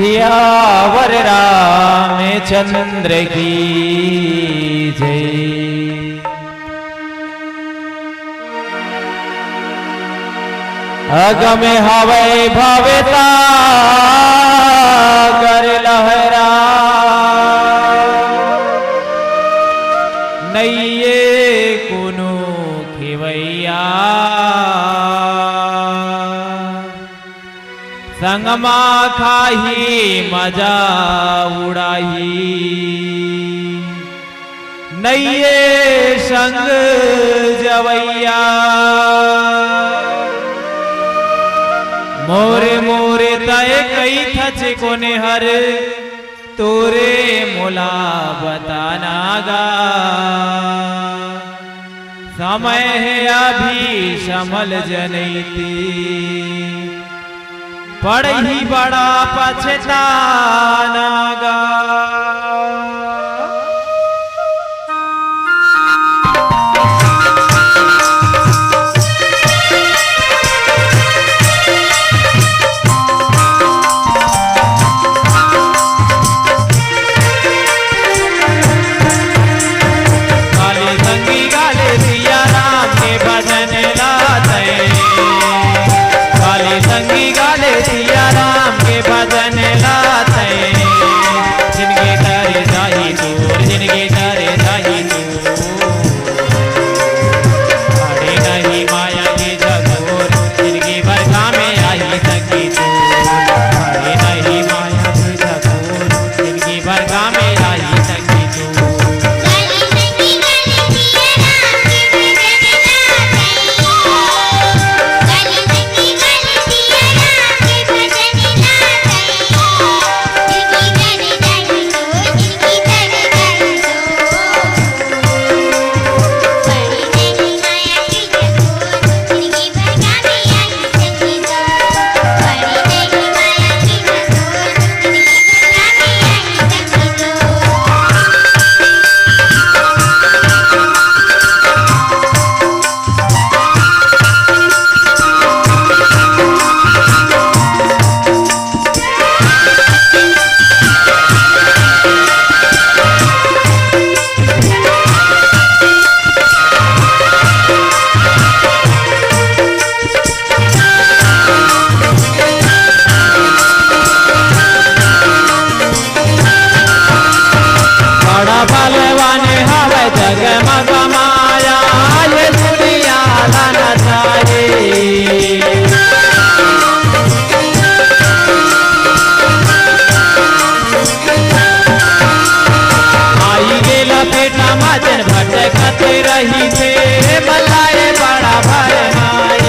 सियावर रामचंद्र की जय। अगमे हवै भवता कर लहरा नैये कुनु खिवैया संगमा खाही मजा उड़ाही नैये संग जवैया मोरे मोरे तय कई थच कोने हर तोरे मोला बतानागा समय है अभी समल जनैती पढ़ी बड़ा पछतानागा। रही थे बल्लाए बड़ा भरमाए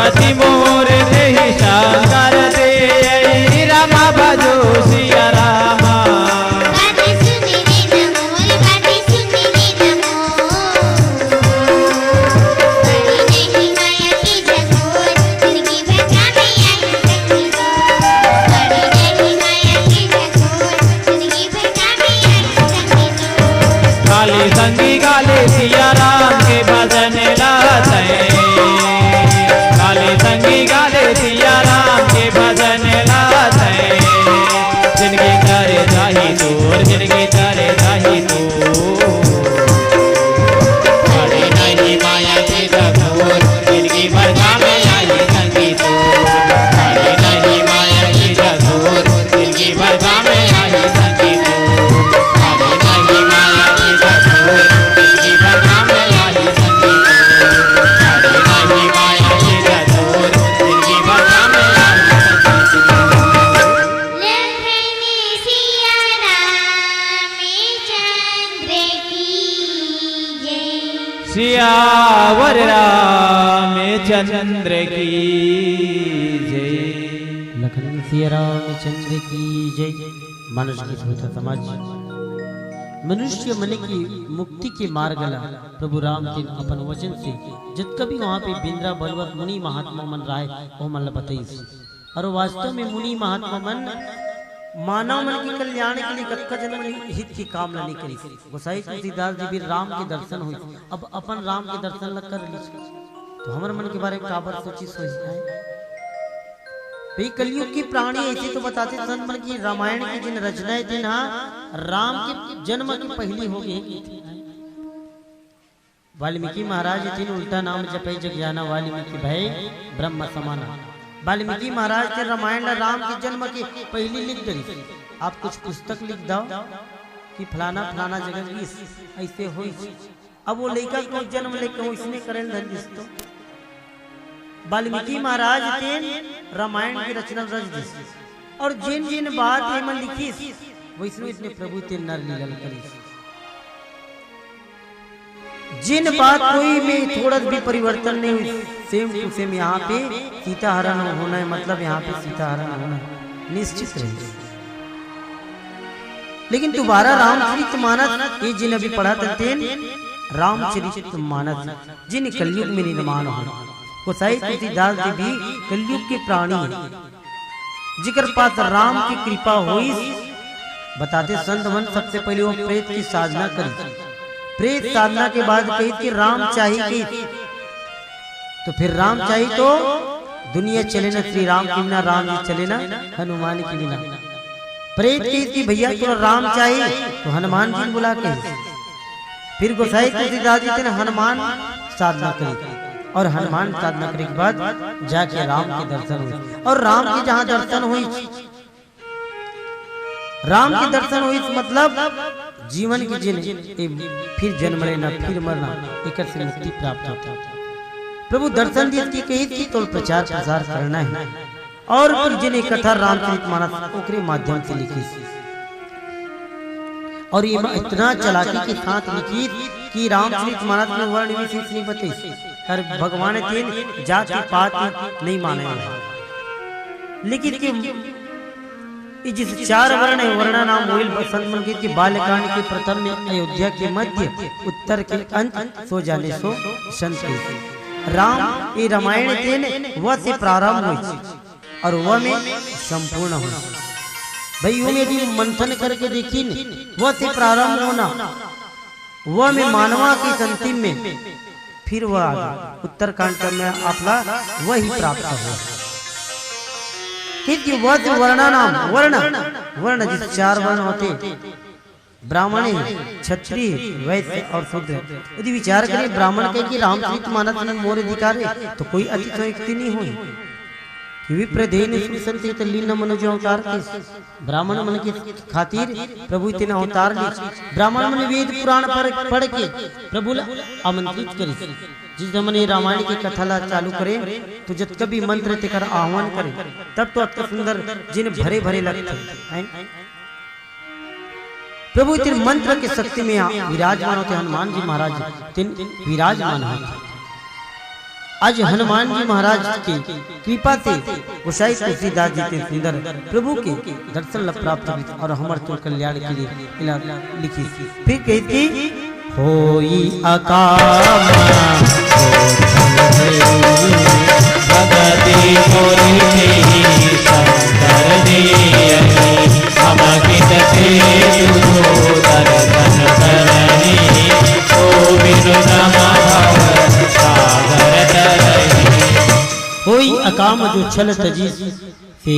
पति मोर देहि शंकर दे रामा भजो सिया रामा काली संगी गाले सिया राम के भजन लाते काली संगी गाले सिया राम के भजन लाते जिनकी करे जाही दूर जिनकी करे जाही दूर काली नहीं माया की जगोर जिनकी बरगा में आई संगी दूर काली नहीं माया की जगोर जिनकी बरगा में आई संगी दूर काली नहीं माया की जगोर जिनकी बरगा में आई संगी दूर काली नहीं माया की जगोर जिनकी बरगा में आई सियावर रामचंद्र की जय। लखन सिया रामचंद्र की जय। मनुष्य की सोचा समाज मनुष्य मन की मुक्ति के मार्गला प्रभु राम तीन अपन वचन से जत कभी वहाँ पे बिंद्रा बलवत मुनि महात्मा मन राय वो मन बताई और वास्तव में मुनि महात्मा मन मानव मन के कल्याण के लिए कत्का जन्म हित की कामना नहीं करी। गोसाई तुलसीदास जी भी राम के दर्शन हुई अब अपन राम के दर्शन लग कर ली तो हमारे मन के बारे में काबर सोची सोच है भाई कलयुग की प्राणी ऐसे तो बताते संत मन की रामायण की जिन रचनाएं थी ना राम के जन्म की पहली हो गई। वाल्मीकि महाराज तीन उल्टा नाम जपे जग जाना वाल्मीकि भाई ब्रह्म समाना। वाल्मीकि महाराज के रामायण राम के जन्म की पहली लिख दी। आप कुछ पुस्तक लिख दो कि फलाना फलाना जगह ऐसे हो अब वो लड़का को जन्म लेकर इसने करें धन तो वाल्मीकि महाराज के रामायण की रचना रच दी और जिन जिन बात हेमन लिखी वैष्णव इतने प्रभु ते नर लीला करी जिन बात कोई में थोड़ा भी परिवर्तन नहीं हुई सेम टू सेम यहाँ पे सीता हरण होना है मतलब यहाँ पे सीता हरण होना निश्चित रहे। लेकिन दोबारा रामचरित मानस ये जिन अभी पढ़ा करते रामचरित मानस जिन कलयुग में निर्माण हो गोसाई तुलसीदास जी भी कलयुग के प्राणी है जिकर पास राम की कृपा हुई बताते संत मन सबसे पहले वो प्रेत की साधना करी। प्रेत साधना के बाद कही कि राम चाहिए तो फिर राम चाहिए तो दुनिया चले ना श्री राम के बिना राम जी चले ना हनुमान के बिना। प्रेत की भैया तो राम चाहिए तो हनुमान जी बुला के फिर गोसाई तुलसीदास जी ने हनुमान साधना करी और हनुमान साधना करने के बाद जाके राम के दर्शन हुए और राम के जहाँ दर्शन हुई राम के दर्शन हुई मतलब जीवन की जिन फिर जन्म लेना फिर मरना एक से मुक्ति प्राप्त होता है। प्रभु दर्शन की कही थी तो प्रचार प्रसार करना है और फिर जिन कथा रामचरित मानस ओकरे माध्यम से लिखी और ये इतना चालाकी के साथ लिखी कि रामचरित मानस में वर्ण विशेष नहीं बताई कर भगवान तीन जाति पात नहीं माने लेकिन कि जिस चार वर्ण है वर्णा नाम मोइल बसंत मन की बाल्यकांड के प्रथम में अयोध्या के मध्य उत्तर के अंत सो जाने सो संत राम ये रामायण तेन वह से प्रारंभ हुई और वह में संपूर्ण हुई। भाई वो यदि मंथन करके देखी वह से प्रारंभ होना वह में मानवा की अंतिम में फिर वह आगे उत्तरकांड में आपला वही प्राप्त हो क्योंकि वह वर्णा नाम वर्ण वर्ण जिस चार वर्ण होते ब्राह्मण क्षत्रिय वैश्य और शूद्र यदि विचार करें ब्राह्मण के कि रामचरित मानस में मोर अधिकार है तो कोई अतिशयोक्ति नहीं हुई लीन मनुज अवतार ब्राह्मण मन के खातिर प्रभु इतने अवतार ली ब्राह्मण मन वेद पुराण पढ़ के प्रभु आमंत्रित करी जिस हमने रामायण की कथा ला चालू करे तो जब कभी मंत्र तेकर आह्वान करे तब तो अत्यंत सुंदर जिन भरे भरे लगते प्रभु इतने मंत्र के शक्ति में विराजमान होते हनुमान जी महाराज तीन विराजमान होते आज हनुमान जी महाराज की कृपा से गोसाई तुलसीदास जी के सुंदर प्रभु के दर्शन प्राप्त हुई और हमारे तो कल्याण के लिए लिखी। फिर कहती होई अकाम भगति मोरी शंकर दियनि हमकित हेतु दर्शन करनी ओ विनुतम भव सागर तरहि। होई अकाम जो छल तजी से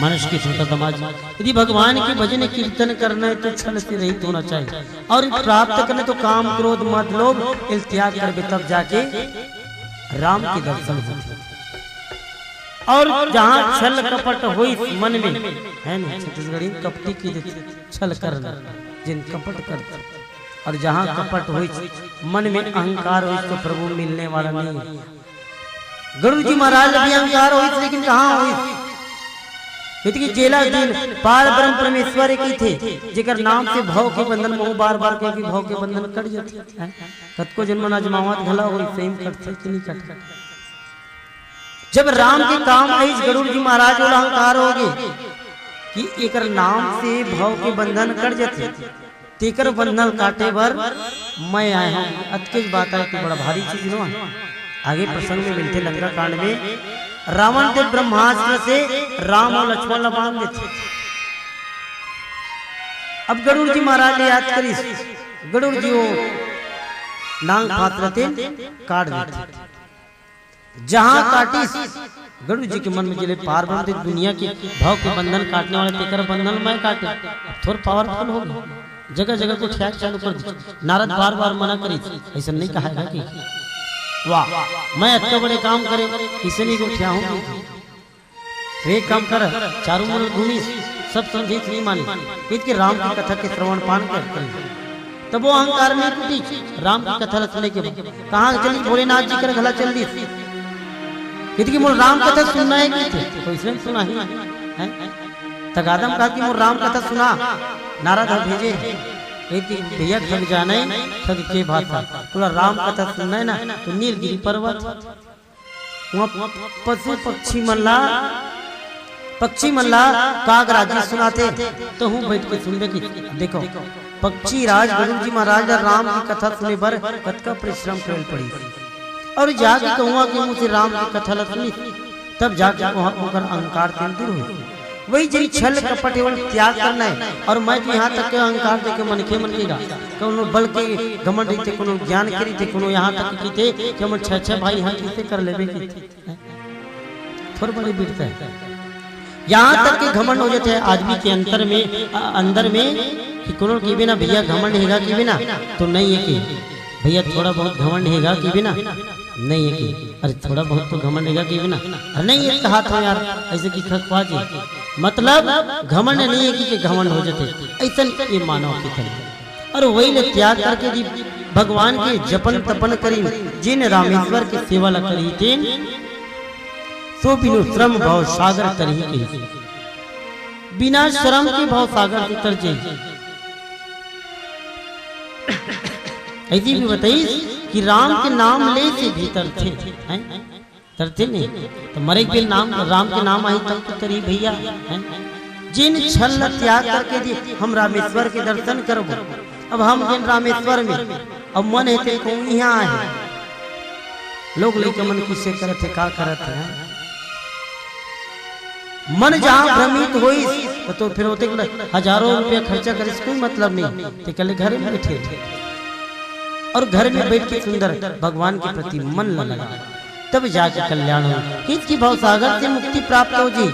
मनुष्य की छोटा समाज। यदि भगवान के भजन कीर्तन करना है तो छल से रहित होना चाहिए, और प्राप्त करने तो काम क्रोध मद लोभ त्याग कर तब जाके राम के दर्शन होते। और जहाँ छल कपट हुई मन में है ना, छत्तीसगढ़ी कपटी की छल करना जिन कपट करते, और जहाँ कपट हुई मन में अहंकार हुई तो प्रभु मिलने वाला नहीं। गरुड़ जी महाराज भी अहंकार हुई लेकिन कहाँ हुई, क्योंकि जेला दिन पार ब्रह्म परमेश्वर एक ही थे, जेकर नाम से भव के बंधन मोह बार बार के भव के बंधन कट जाते। कतको जन्म अजमावत घला हुई सेम कटते कि नहीं कटते। जब राम के काम आई गरुड़ जी महाराज वाला अहंकार हो गए कि एकर नाम से भव के बंधन कट जाते, तेकर बंधन काटे भर मैं आया हूँ। अतकेज बात है तो बड़ा भारी चीज नो। आगे प्रसंग में मिलते लंका कांड में रावण के ब्रह्मास्त्र से राम और लक्ष्मण बांध देते। अब गरुड़ जी महाराज ने याद करी, गरुड़ जी वो नांग पात्रते काट देते। जहां काटी गरुड़ जी के मन में जिले पार ब्रह्म दुनिया के भाव के बंधन काटने वाले तेकर बंधन मैं काटे थोड़ा पावरफुल हो गया, जगह जगह को ठैक चालू कर दी। नारद बार बार मना करी, ऐसा नहीं कहा है कि वाह मैं इतने बड़े काम करे किसी नहीं को क्या हूँ। एक काम कर चारों मन घूमी सब समझी नहीं मानी, इसके राम की कथा के श्रवण पान कर तब वो अहंकार में टूटी। राम की कथा सुनने के बाद कहाँ चली, भोलेनाथ जी कर गला चल दी। इसकी मोर राम कथा सुनना है कि थे तो इसने सुना ही तगादम कहा कि मोर राम कथा सुना। नारद भेजे भैया ठग जाना है, ठग के भाषा पूरा राम कथा सुनना है ना तो नीलगिरी पर्वत वहाँ पशु पक्षी मल्ला काग राजी सुनाते तो हूँ बैठ के सुनबे की। देखो पक्षी राज गरुड़ जी महाराज राम की कथा सुने पर कत का परिश्रम करल पड़ी, और जाके कहूँगा कि मुझे राम की कथा सुनी तब जाके वहाँ होकर अहंकार दूर हुई। वही जिन छल कपट एवं त्याग करना है, और मैं तो यहाँ तक के अहंकार देखे मन के मनकेगा कोनो बल के घमंड रीते कोनो ज्ञान के रीते कोनो यहाँ तक की थे कि हम छह भाई यहाँ किसे कर लेवे की थोड़ा बड़ी बिरता है। यहाँ तक के घमंड हो जाते हैं आदमी के अंदर में कि कोनो के बिना भैया घमंड हैगा कि बिना तो नहीं है कि भैया थोड़ा बहुत घमंड हैगा कि बिना नहीं है कि अरे थोड़ा बहुत तो घमंड हैगा कि बिना नहीं है कहा था यार ऐसे की खखवा जी मतलब घमंड नहीं है कि घमंड हो जाते ऐसा ये मानव की तरह। और वही ले त्याग करके जी भगवान के जपन तपन करी जिन रामेश्वर की सेवा ल करी तेन सो बिनु श्रम भाव सागर तरही के बिना श्रम के भाव सागर से तर जाए। ऐसी भी बताई कि राम के नाम ले से भीतर थे तरते नहीं तो मरे के नाम राम के नाम आई तब तो तरी भैया जिन छल त्याग करके दी हम रामेश्वर के दर्शन करबो। अब हम जिन रामेश्वर में अब मन है तो यहाँ आए लोग लेके मन किससे करते का करते हैं मन जहाँ भ्रमित हुई तो फिर होते हजारों रुपया खर्चा करे कोई मतलब नहीं तो कल घर में बैठे और घर में बैठ के सुंदर भगवान के प्रति मन लगा तब जाके कल्याण हो। किसकी भाव सागर से मुक्ति प्राप्त हो जी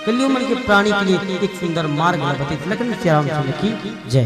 कलियुग मन के प्राणी के लिए एक सुंदर मार्ग बताते। लेकिन श्री राम की जय।